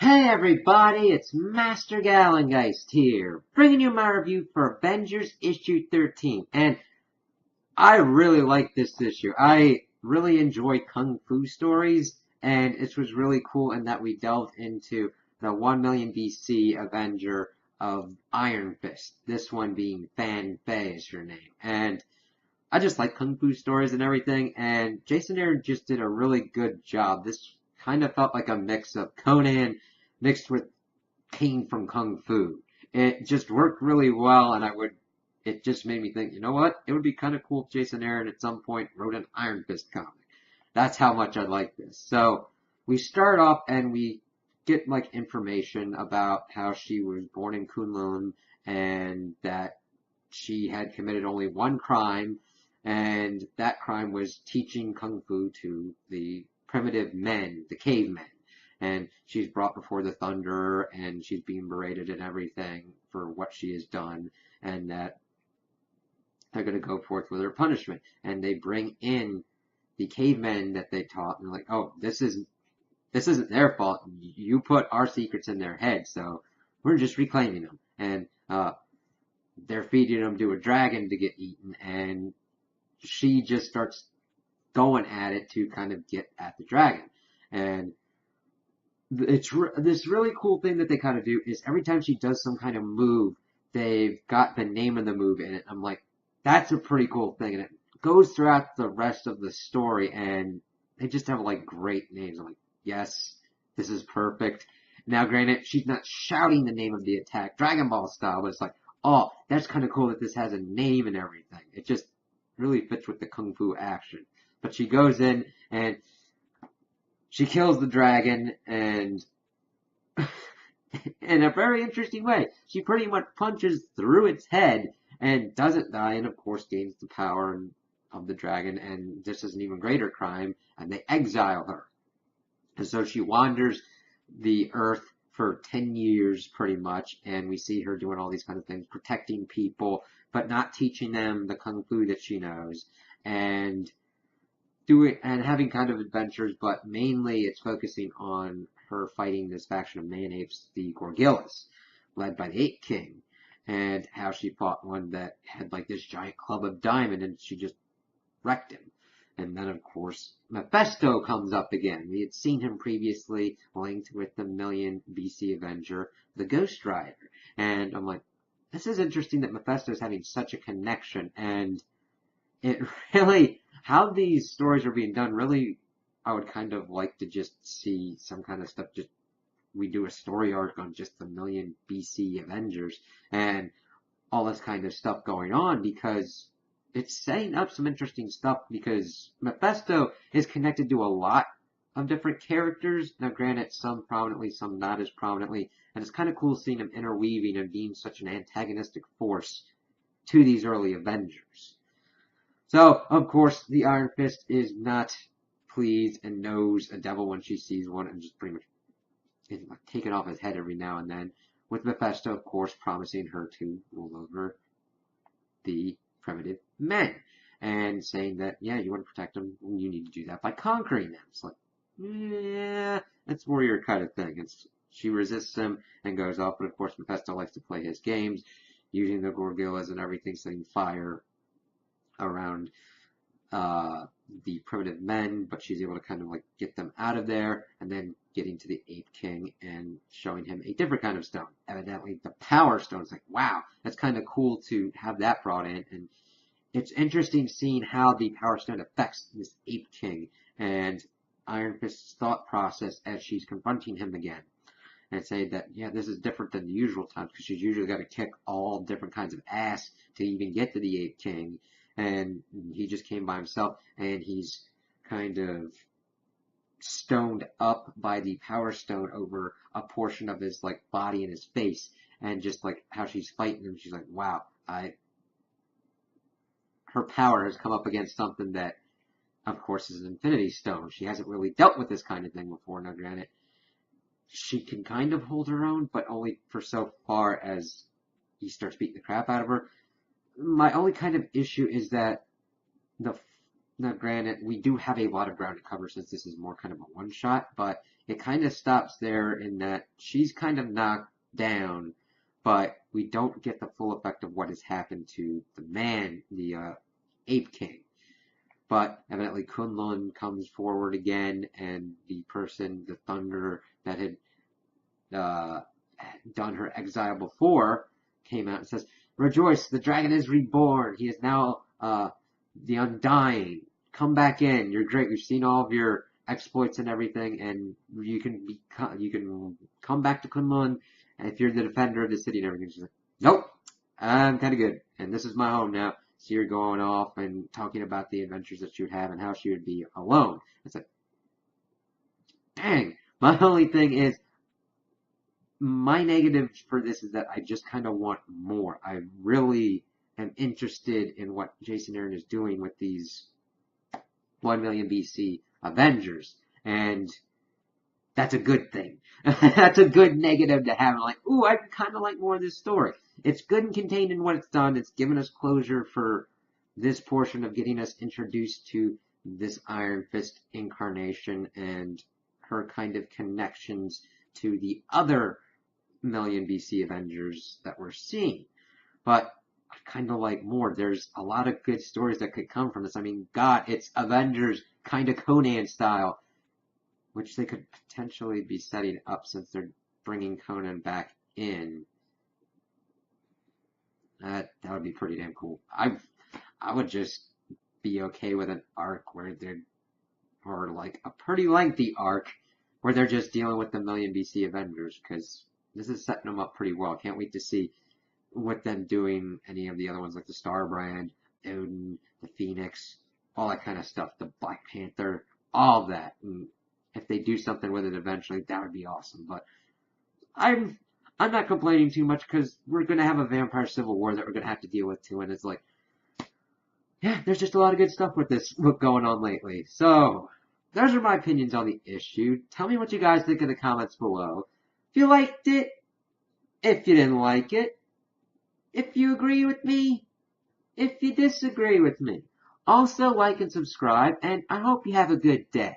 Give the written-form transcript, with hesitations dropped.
Hey everybody, it's Master Gallengeist here, bringing you my review for Avengers issue 13. And I really like this issue. I really enjoy Kung Fu stories, and it was really cool in that we delved into the 1 million BC Avenger of Iron Fist, this one being Fan Fei is her name. And I just like Kung Fu stories and everything, and Jason Aaron just did a really good job. This kind of felt like a mix of Conan mixed with Pain from Kung Fu. It just worked really well, and it just made me think, you know what? It would be kind of cool if Jason Aaron at some point wrote an Iron Fist comic. That's how much I like this. So we start off and we get like information about how she was born in Kunlun and that she had committed only one crime, and that crime was teaching Kung Fu to the primitive men, the cavemen. And she's brought before the Thunder, and she's being berated and everything for what she has done, and that they're going to go forth with her punishment. And they bring in the cavemen that they taught, and they're like, "Oh, this isn't their fault. You put our secrets in their head, so we're just reclaiming them." And they're feeding them to a dragon to get eaten, and she just starts going at it to kind of get at the dragon. And it's this really cool thing that they kind of do is every time she does some kind of move, they've got the name of the move in it. I'm like, that's a pretty cool thing, and it goes throughout the rest of the story, and they just have like great names. I'm like, yes, this is perfect. Now, granted, she's not shouting the name of the attack Dragon Ball style, but it's like, oh, that's kind of cool that this has a name and everything. It just really fits with the kung fu action. But she goes in and she kills the dragon, and in a very interesting way, she pretty much punches through its head and doesn't die, and of course gains the power of the dragon. And this is an even greater crime, and they exile her. And so she wanders the earth for 10 years pretty much, and we see her doing all these kind of things, protecting people, but not teaching them the kung fu that she knows, and doing and having kind of adventures, but mainly it's focusing on her fighting this faction of man apes, the Gorgillas, led by the Ape King, and how she fought one that had like this giant club of diamond, and she just wrecked him. And then, of course, Mephisto comes up again. We had seen him previously linked with the Million BC Avenger, the Ghost Rider. And I'm like, this is interesting that Mephisto's having such a connection. And it really, how these stories are being done, really, I would kind of like to just see some kind of stuff. Just we do a story arc on just the Million BC Avengers and all this kind of stuff going on, because it's setting up some interesting stuff, because Mephisto is connected to a lot of different characters. Now, granted, some prominently, some not as prominently, and it's kind of cool seeing him interweaving and being such an antagonistic force to these early Avengers. So, of course, the Iron Fist is not pleased and knows a devil when she sees one, and just pretty much take it off his head every now and then, with Mephisto, of course, promising her to rule over the primitive men, and saying that, yeah, you want to protect them, you need to do that by conquering them. It's like, yeah, that's warrior kind of thing. She resists him and goes off, but of course Mephisto likes to play his games, using the Gorgillas and everything, setting fire around the primitive men, but she's able to kind of like get them out of there, and then getting to the Ape King and showing him a different kind of stone. Evidently, the Power Stone. It's like, wow, that's kind of cool to have that brought in, and it's interesting seeing how the Power Stone affects this Ape King and Iron Fist's thought process as she's confronting him again. And say that, yeah, this is different than the usual times, because she's usually got to kick all different kinds of ass to even get to the Ape King, and he just came by himself, and he's kind of stoned up by the Power Stone over a portion of his like body and his face, and just like how she's fighting him, she's like, wow, her power has come up against something that, of course, is an Infinity Stone. She hasn't really dealt with this kind of thing before. Now, granted, she can kind of hold her own, but only for so far as he starts beating the crap out of her. My only kind of issue is that now, granted, we do have a lot of ground to cover since this is more kind of a one-shot, but it kind of stops there in that she's kind of knocked down, but we don't get the full effect of what has happened to the man, the Ape King. But evidently Kunlun comes forward again, and the person, the Thunder, that had done her exile before, came out and says, "Rejoice, the dragon is reborn. He is now the Undying. Come back in. You're great. We've seen all of your exploits and everything, and you can come back to Kunlun, and if you're the defender of the city and everything." She's like, "Nope, I'm kind of good, and this is my home now." So you're going off and talking about the adventures that she would have and how she would be alone. It's like, dang. My only thing is, my negative for this is that I just kind of want more. I really am interested in what Jason Aaron is doing with these 1 million BC Avengers, and that's a good thing. That's a good negative to have. I'm like, ooh, I kind of like more of this story. It's good and contained in what it's done. It's given us closure for this portion of getting us introduced to this Iron Fist incarnation and her kind of connections to the other million BC Avengers that we're seeing. But I kind of like more. There's a lot of good stories that could come from this. I mean, God, it's Avengers kind of Conan style, which they could potentially be setting up since they're bringing Conan back in. That would be pretty damn cool. I would just be okay with an arc where they're, or like a pretty lengthy arc where they're just dealing with the million BC Avengers, because this is setting them up pretty well. Can't wait to see what them doing any of the other ones like the Star Brand, Odin, the Phoenix, all that kind of stuff, the Black Panther, all of that. And if they do something with it eventually, that would be awesome. But I'm not complaining too much because we're going to have a vampire civil war that we're going to have to deal with too. And it's like, yeah, there's just a lot of good stuff with this going on lately. So those are my opinions on the issue. Tell me what you guys think in the comments below. If you liked it, if you didn't like it, if you agree with me, if you disagree with me. Also like and subscribe, and I hope you have a good day.